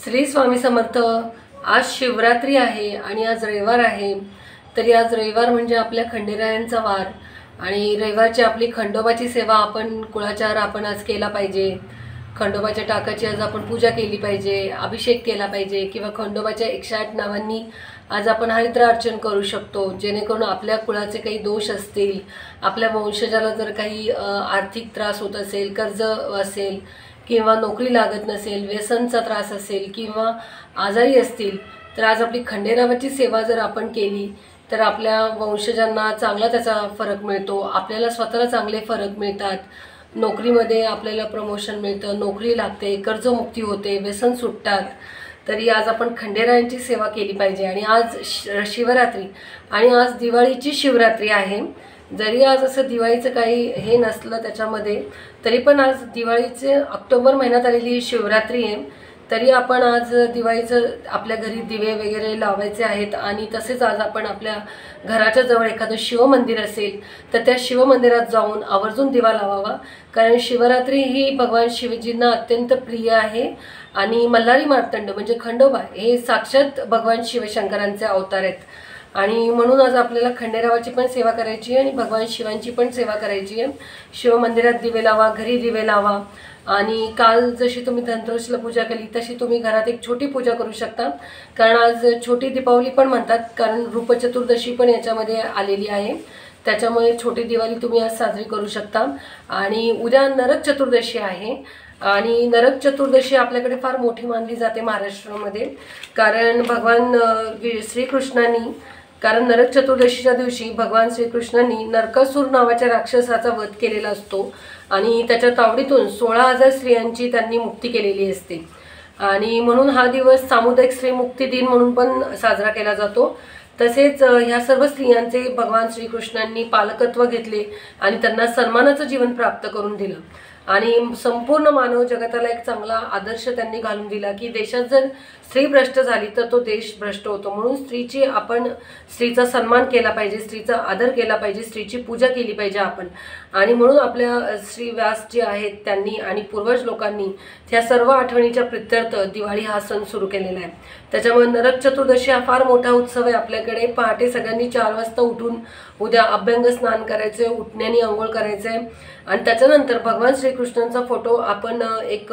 श्री स्वामी समर्थ। आज शिवरात्री आहे आणि आज रविवार आहे। तरी आज रविवार म्हणजे आपल्या खंडेरायांचा वार आणि रविवारची आपली खंडोबाची सेवा आपण कुळाचार आपण आज केला पाहिजे। खंडोबाच्या टाकाची आज आपण पूजा केली पाहिजे, अभिषेक केला पाहिजे किंवा खंडोबाच्या 108 नावांनी आज आपण हरिद्रा अर्चन करू शकतो, जेणेकरून आपल्या कुळाचे काही दोष असतील, आपल्या वंशजाला जर काही आर्थिक त्रास होत असेल, कर्ज असेल किंवा नोकरी लागत नसेल, व्यसनचा त्रास असेल किंवा आजारी असतील, तर आज आपली खंडेरावाची सेवा जर आपण केली तर आपल्या वंशजांना चांगला त्याचा फरक मिळतो, आपल्याला स्वतःला चांगले फरक मिळतात, नोकरीमध्ये आपल्याला प्रमोशन मिळतं, नोकरी लागते, कर्जमुक्ती होते, व्यसन सुटतात। तरी आज आपण खंडेरायांची सेवा केली पाहिजे। आणि आज शिवरात्री आणि आज दिवाळीची शिवरात्री आहे। जरी आज असं दिवाळीचं काही हे नसलं त्याच्यामध्ये, तरी पण आज दिवाळीचे ऑक्टोबर महिन्यात आलेली ही शिवरात्री आहे। तरी आपण आज दिवाळीचं आपल्या घरी दिवे वगैरे लावायचे आहेत आणि तसेच आज आपण आपल्या घराच्या जवळ एखादं शिवमंदिर असेल तर त्या शिवमंदिरात जाऊन आवर्जून दिवा लावावा, कारण शिवरात्री ही भगवान शिवजींना अत्यंत प्रिय आहे आणि मल्हारी मार्तंड म्हणजे खंडोबा हे साक्षात भगवान शिवशंकरांचे अवतार आहेत। आणि म्हणून आज आपल्याला खंडेरावाची पण सेवा करायची आहे आणि भगवान शिवांची पण सेवा करायची आहे। शिवमंदिरात दिवे लावा, घरी दिवे लावा आणि काल जशी तुम्ही धनत्रयोदशीला पूजा केली तशी तुम्ही घरात एक छोटी पूजा करू शकता, कारण आज छोटी दीपावली पण म्हणतात, कारण रूपचतुर्दशी पण याच्यामध्ये आलेली आहे, त्याच्यामुळे छोटी दिवाळी तुम्ही आज साजरी करू शकता। आणि उद्या नरक चतुर्दशी आहे आणि नरक चतुर्दशी आपल्याकडे फार मोठी मानली जाते महाराष्ट्रामध्ये, कारण भगवान श्रीकृष्णांनी नरक चतुर्दशीच्या दिवशी भगवान श्रीकृष्णांनी नरकासूर नावाच्या राक्षसाचा वध केलेला असतो आणि त्याच्या तावडीतून 16,000 स्त्रियांची त्यांनी मुक्ती केलेली असते। आणि म्हणून हा दिवस सामुदायिक स्त्री मुक्ती दिन म्हणून पण साजरा केला जातो। तसेच ह्या सर्व स्त्रियांचे भगवान श्रीकृष्णांनी पालकत्व घेतले आणि त्यांना सन्मानाचं जीवन प्राप्त करून दिलं आणि संपूर्ण मानव जगताला एक चांगला आदर्श त्यांनी घालून दिला की देशात जर स्त्री भ्रष्ट झाली तर तो देश भ्रष्ट होतो। म्हणून स्त्रीचा सन्मान केला पाहिजे, स्त्रीचा आदर केला पाहिजे, स्त्रीची पूजा केली पाहिजे आपण। आणि म्हणून आपल्या श्री व्यास जे आहेत त्यांनी आणि पूर्वज लोकांनी त्या सर्व आठवणीच्या प्रित्यर्थ दिवाळी हा सण सुरू केलेला आहे। त्याच्यामुळे नरक चतुर्दशी हा फार मोठा उत्सव आहे आपल्याकडे। पहाटे सगळ्यांनी 4 वाजता उठून उद्या अभ्यंग स्नान करायचे, उठण्याने आंघोळ करायचे आणि त्याच्यानंतर भगवान श्रीकृष्णांचा फोटो आपण एक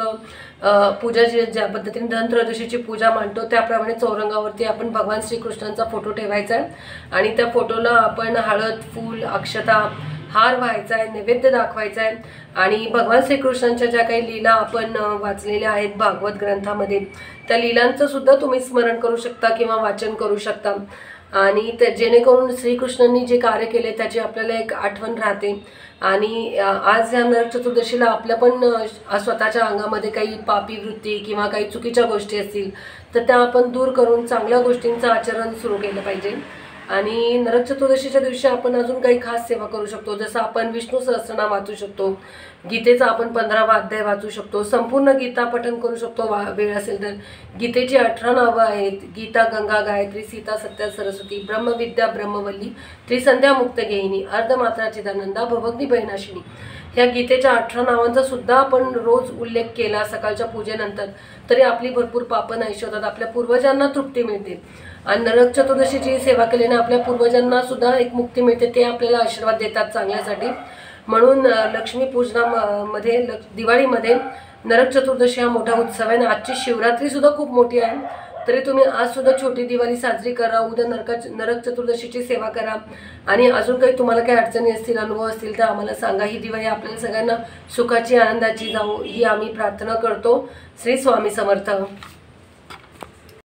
पूजा ज्या पद्धतीने धनत्रयोदशीची पूजा मांडतो त्याप्रमाणे चौरंगावरती आपण भगवान श्रीकृष्णांचा फोटो ठेवायचा आहे आणि त्या फोटोला आपण हळद, फूल, अक्षता, हार व्हायचा आहे, नैवेद्य दाखवायचा आहे आणि भगवान श्रीकृष्णांच्या ज्या काही लीला आपण वाचलेल्या आहेत भागवत ग्रंथामध्ये त्या लीलांचं सुद्धा तुम्ही स्मरण करू शकता किंवा वाचन करू शकता आणि जेणेकरून श्रीकृष्णांनी जे कार्य केले त्याची आपल्याला एक आठवण राहते। आणि आज या नरक चतुर्दशीला आपल्या पण स्वतःच्या अंगामध्ये काही पापी वृत्ती किंवा काही चुकीच्या गोष्टी असतील तर त्या आपण दूर करून चांगल्या गोष्टींचं आचरण सुरू केलं पाहिजे। आणि नरक चतुर्दशीच्या दिवशी आपण अजून काही खास सेवा करू शकतो, जसं आपण विष्णू सहस्त्रनाम वाचू शकतो, गीतेचा आपण 15वा अध्याय वाचू शकतो, संपूर्ण गीता पठण करू शकतो वेळ असेल तर। गीतेची 18 नावं आहेत, गीता, गंगा, गायत्री, सीता, सत्या, सरस्वती, ब्रह्मविद्या, ब्रह्मवल्ली, त्रिसंध्या, मुक्तगेहिनी, अर्धमात्रा, चिदानंदा, भवग्नी, भयनाशिनी, ह्या गीतेच्या 18 नावांचा सुद्धा आपण रोज उल्लेख केला सकाळच्या पूजेनंतर तरी आपली भरपूर पापं नाहीशी होतात, आपल्या पूर्वजांना तृप्ती मिळते आणि नरक चतुर्दशीची सेवा केल्याने आपल्या पूर्वजांना सुद्धा एक मुक्ती मिळते, ते आपल्याला आशीर्वाद देतात चांगल्यासाठी। म्हणून लक्ष्मी पूजनामध्ये दिवाळीमध्ये नरक चतुर्दशी हा मोठा उत्सव आहे आणि आजची शिवरात्री सुद्धा खूप मोठी आहे। तरी तुम्ही आज सुद्धा छोटी दिवाळी साजरी करा, उद्या नरक चतुर्दशीची सेवा करा आणि अजून काही तुम्हाला काही अडचणी असतील, अनुभव असतील तर आम्हाला सांगा। ही दिवाळी आपल्याला सगळ्यांना सुखाची, आनंदाची जाऊ ही आम्ही प्रार्थना करतो। श्री स्वामी समर्थ।